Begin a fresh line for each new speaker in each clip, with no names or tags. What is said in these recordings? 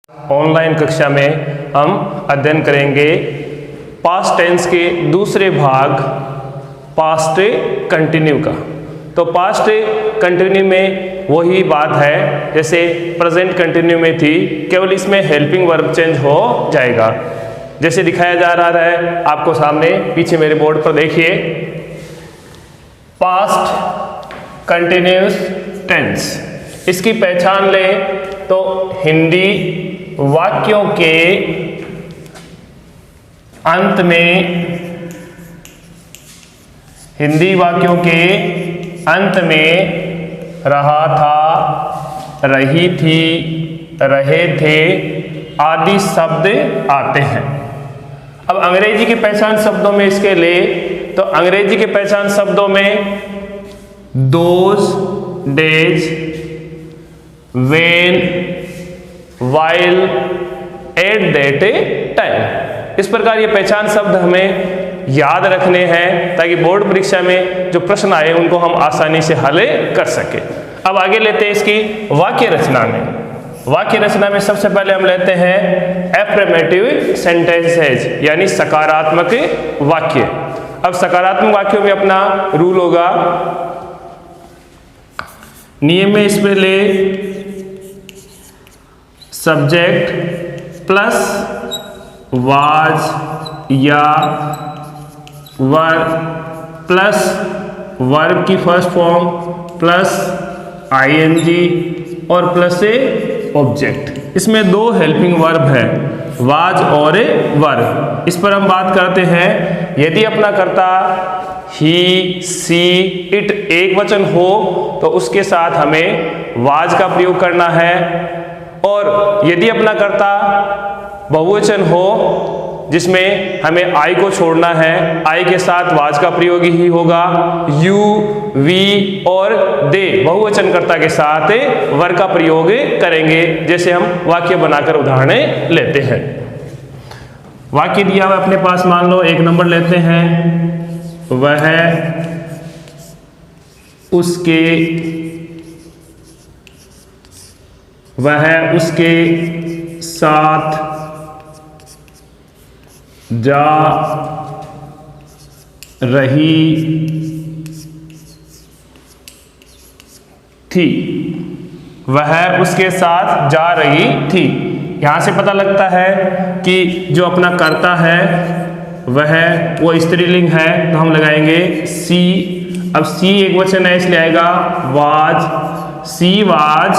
Online कक्षा में हम अध्ययन करेंगे पास्ट टेंस के दूसरे भाग पास्ट कंटिन्यू का। तो पास्ट कंटिन्यू में वही बात है जैसे प्रेजेंट कंटिन्यू में थी, केवल इसमें हेल्पिंग वर्ब चेंज हो जाएगा। जैसे दिखाया जा रहा है आपको सामने पीछे मेरे बोर्ड पर देखिए, पास्ट कंटिन्यूस टेंस। इसकी पहचान लें तो हिंदी वाक्यों के अंत में, हिंदी वाक्यों के अंत में रहा था, रही थी, रहे थे आदि शब्द आते हैं। अब अंग्रेजी की पहचान शब्दों में इसके ले तो अंग्रेजी के पहचान शब्दों में those, days, when, while, at that time. इस प्रकार ये पहचान शब्द हमें याद रखने हैं ताकि बोर्ड परीक्षा में जो प्रश्न आए उनको हम आसानी से हल कर सके। अब आगे लेते हैं इसकी वाक्य रचना में। वाक्य रचना में सबसे पहले हम लेते हैं एफर्मेटिव सेंटेंसेज यानी सकारात्मक वाक्य। अब सकारात्मक वाक्यों में अपना रूल होगा, नियम में इसमें ले सब्जेक्ट प्लस वाज या वर्ब प्लस वर्ब की फर्स्ट फॉर्म प्लस आईएनजी और प्लस ए ऑब्जेक्ट। इसमें दो हेल्पिंग वर्ब है, वाज और वर्ब। इस पर हम बात करते हैं। यदि अपना कर्ता ही, सी, इट एक वचन हो तो उसके साथ हमें वाज का प्रयोग करना है, और यदि अपना कर्ता बहुवचन हो जिसमें हमें आई को छोड़ना है, आई के साथ वाज का प्रयोग ही होगा। यू, वी और दे बहुवचन कर्ता के साथ वर का प्रयोग करेंगे। जैसे हम वाक्य बनाकर उदाहरण लेते हैं। वाक्य दिया हुआ अपने पास, मान लो एक नंबर लेते हैं, वह उसके साथ जा रही थी। वह उसके साथ जा रही थी। यहां से पता लगता है कि जो अपना कर्ता है वो स्त्रीलिंग है, तो हम लगाएंगे सी। अब सी एक वचन है इसलिए आएगा was. She was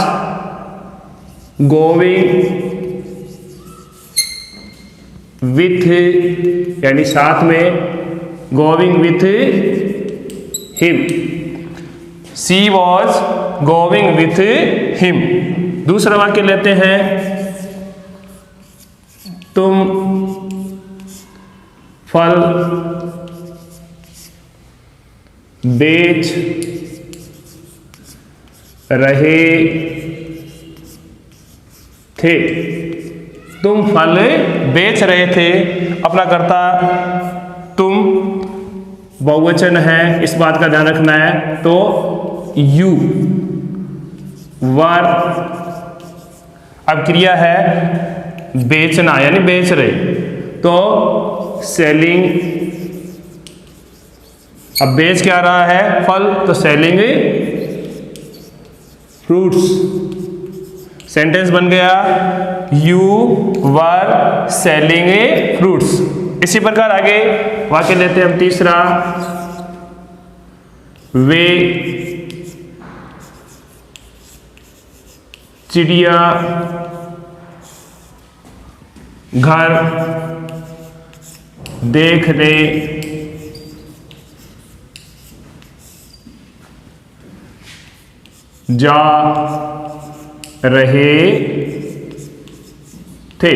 going with, यानी साथ में, going with him. She was going with him. दूसरा वाक्य लेते हैं, तुम फल बेच रहे थे। तुम फल बेच रहे थे। अपना कर्ता तुम बहुवचन है, इस बात का ध्यान रखना है। तो यू वर, अब क्रिया है बेचना यानी बेच रहे, तो सेलिंग। अब बेच क्या रहा है, फल, तो सेलिंग फ्रूट्स। सेंटेंस बन गया, यू वर सेलिंग फ्रूट्स। इसी प्रकार आगे वाक्य लेते हैं हम तीसरा, वे चिड़िया घर देखने जा रहे थे।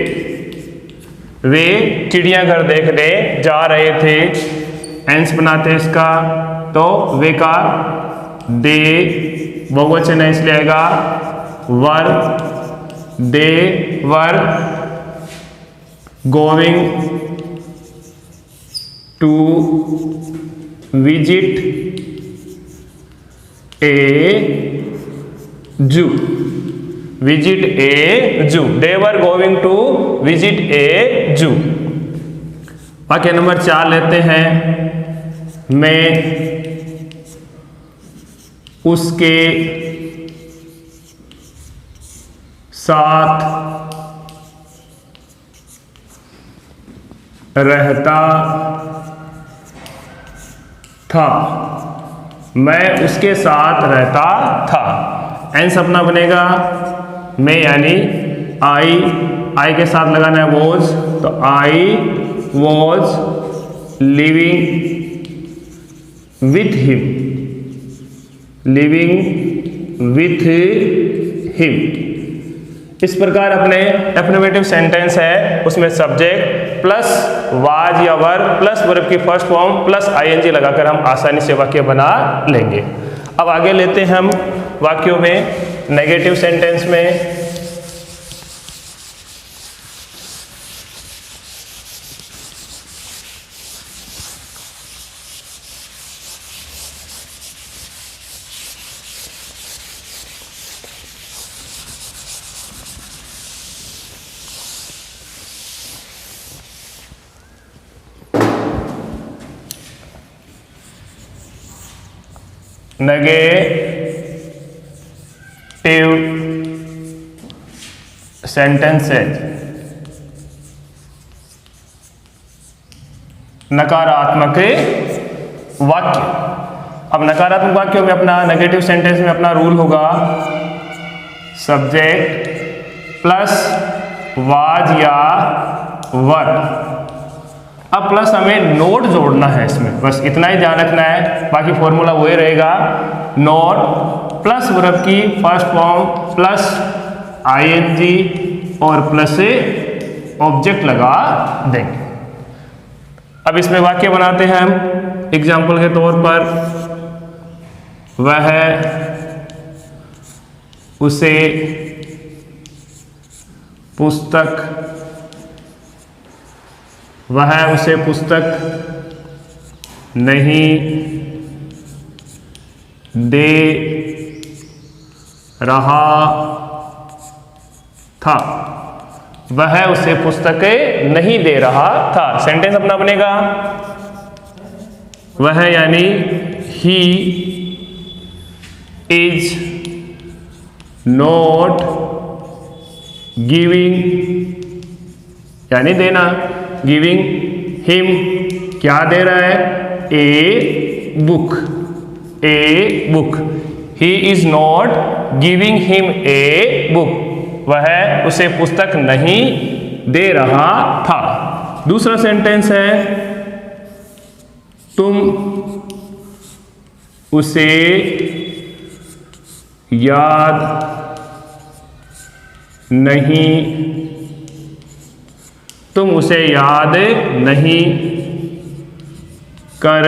वे चिड़ियाघर देखने जा रहे थे। एंस बनाते हैं इसका, तो वे का दे बहुवचन है इसलिए आएगा were. They were going to visit ए जू। विजिट ए जू, दे वर गोइंग टू विजिट ए जू। वाक्य नंबर 4 लेते हैं, मैं उसके साथ रहता था, मैं उसके साथ रहता था। एंस अपना बनेगा मैं यानी आई के साथ लगाना है वॉज, तो I was living with him, living with him. इस प्रकार अपने एफर्मेटिव सेंटेंस है उसमें सब्जेक्ट प्लस वाज या वर्ब प्लस वर्ब की फर्स्ट फॉर्म प्लस आईएनजी लगाकर हम आसानी से वाक्य बना लेंगे। अब आगे लेते हैं हम वाक्यों में नेगेटिव सेंटेंस में। नेगेटिव सेंटेंसेस, नकारात्मक वाक्य। अब नकारात्मक वाक्यों में अपना नेगेटिव सेंटेंस में अपना रूल होगा सब्जेक्ट प्लस वाज या वर्ब। अब प्लस हमें नोट जोड़ना है इसमें, बस इतना ही ध्यान रखना है, बाकी फॉर्मूला वही रहेगा। नोट प्लस वर्ब की फर्स्ट फॉर्म प्लस आईएनजी और प्लस से ऑब्जेक्ट लगा देंगे। अब इसमें वाक्य बनाते हैं हम। एग्जाम्पल के तौर पर, वह उसे पुस्तक, वह उसे पुस्तक नहीं दे रहा था, वह उसे पुस्तक नहीं दे रहा था। सेंटेंस अपना बनेगा वह यानी ही इज नॉट गिविंग यानी देना, गिविंग हिम क्या दे रहा है, a book, a book. He is not giving him a book, वह उसे पुस्तक नहीं दे रहा था। दूसरा सेंटेंस है, तुम उसे याद नहीं, तुम उसे याद नहीं कर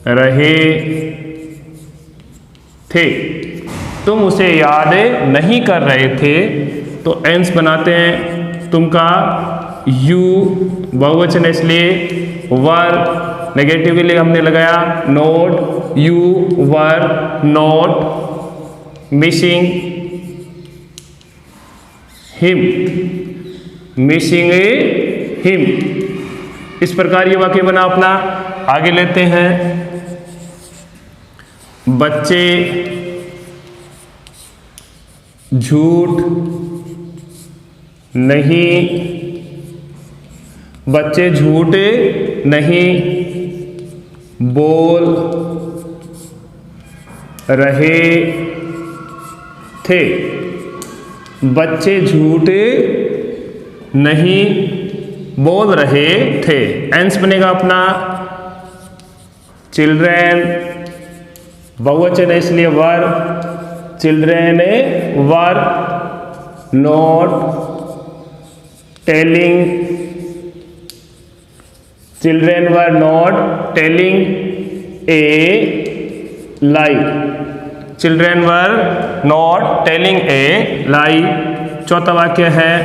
रहे थे, तुम उसे याद नहीं कर रहे थे। तो एंस बनाते हैं तुम का यू बहुवचन इसलिए, वर नेगेटिव के लिए हमने लगाया note, you were note missing him, missing him. इस प्रकार ये वाक्य बना अपना। आगे लेते हैं, बच्चे झूठ नहीं, बच्चे झूठ नहीं बोल रहे थे, बच्चे झूठ नहीं बोल रहे थे। एंस बनेगा अपना चिल्ड्रेन बहुवचन है इसलिए were, children were not telling, children were not telling a lie, children were not telling a lie. चौथा वाक्य है,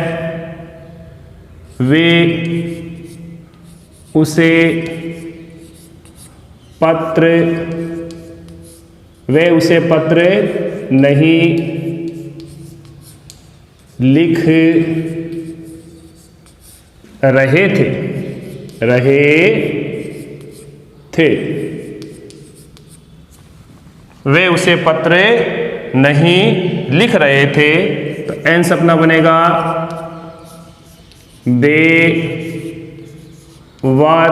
वे उसे पत्र, वे उसे पत्र नहीं लिख रहे थे। वे उसे पत्र नहीं लिख रहे थे, तो एंस अपना बनेगा they were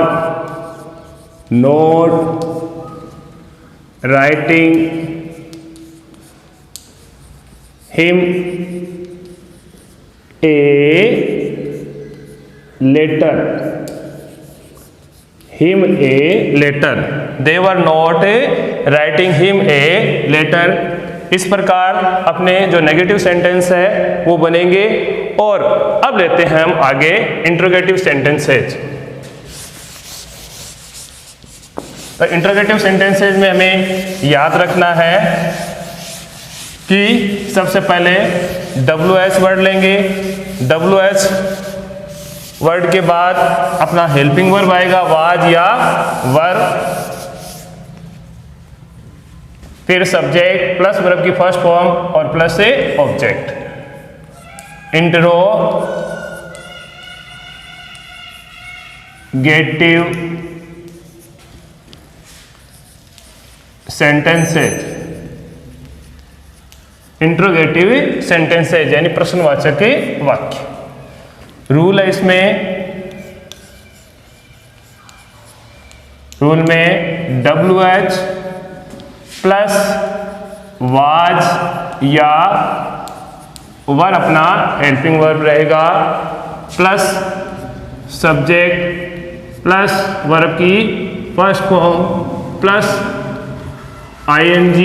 not writing him a letter. Him a letter, they were not writing him a letter. इस प्रकार अपने जो नेगेटिव सेंटेंस है वो बनेंगे। और अब लेते हैं हम आगे इंट्रोगेटिव सेंटेंसेज। तो इंट्रोगेटिव सेंटेंसेज में हमें याद रखना है कि सबसे पहले WH वर्ड लेंगे। WH वर्ड के बाद अपना हेल्पिंग वर्ब आएगा, वाज या वर, फिर सब्जेक्ट प्लस वर्ब की फर्स्ट फॉर्म और प्लस से object. Interrogative sentences, interrogative sentences यानी प्रश्नवाचक वाक्य। रूल है इसमें, रूल में WH प्लस वाज या वर अपना हेल्पिंग वर्ब रहेगा, प्लस सब्जेक्ट प्लस वर्ब की फर्स्ट फॉर्म प्लस ING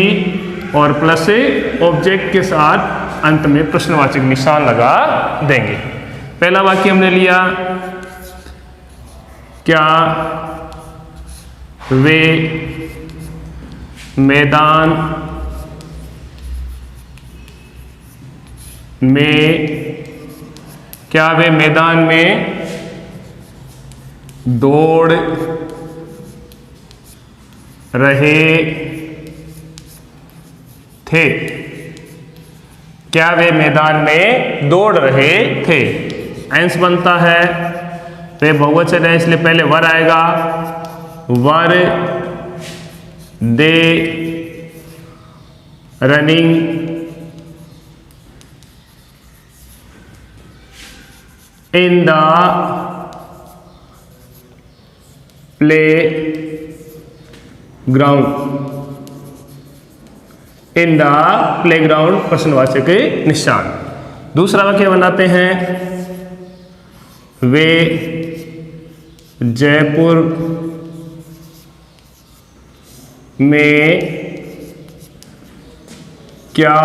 और प्लस से ऑब्जेक्ट के साथ अंत में प्रश्नवाचक निशान लगा देंगे। पहला वाक्य हमने लिया, क्या वे मैदान में दौड़ रहे थे। क्या वे मैदान में दौड़ रहे थे। एंस बनता है, वे बहुवचन है इसलिए पहले वर आएगा, were they running in the playground. In the playground प्रश्नवाचक निशान। दूसरा वाक्य बनाते हैं, वे जयपुर में क्या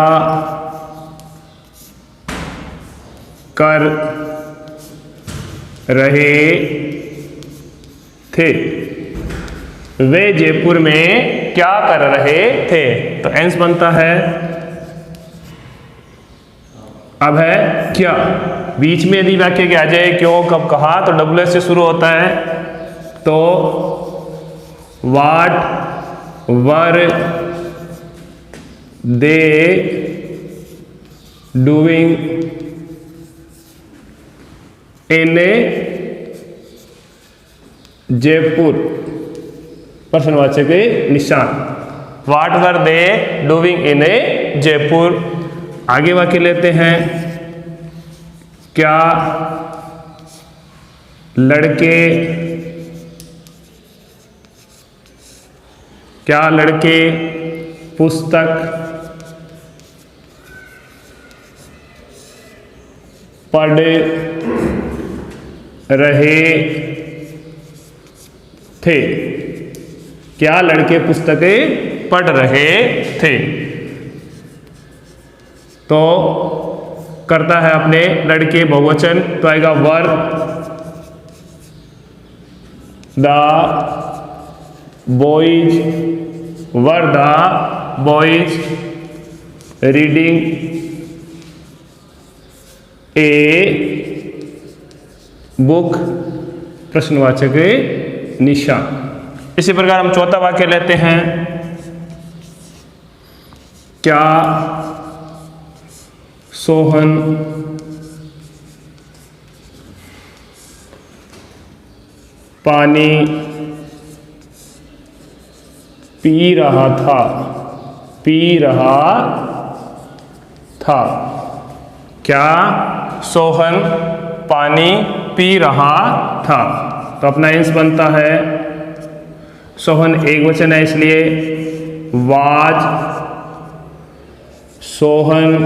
कर रहे थे। वे जयपुर में क्या कर रहे थे, तो एंस बनता है, अब है क्या। बीच में यदि वाक्य के आ जाए क्यों कब कहा तो WH से शुरू होता है, तो वाट वर दे डूइंग इन जयपुर प्रश्नवाचक निशान। वाट वर दे डूइंग इन जयपुर। आगे वाक्य लेते हैं, क्या लड़के पुस्तक पढ़ रहे थे। क्या लड़के पुस्तकें पढ़ रहे थे, तो करता है अपने लड़के बहुवचन, तो आएगा were the boys, were the boys reading a book प्रश्नवाचक निशान। इसी प्रकार हम चौथा वाक्य लेते हैं, क्या सोहन पानी पी रहा था, पी रहा था। क्या? सोहन पानी पी रहा था। तो अपना आंसर बनता है, सोहन एक वचन है इसलिए वाज सोहन,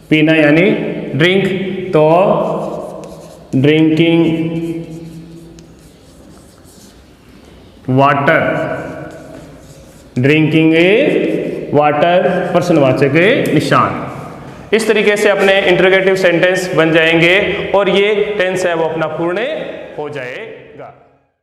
पीना यानी ड्रिंक, तो ड्रिंकिंग वाटर, ड्रिंकिंग ए वाटर प्रश्नवाचक के निशान। इस तरीके से अपने इंटरोगेटिव सेंटेंस बन जाएंगे और ये टेंस है वो अपना पूर्ण हो जाए।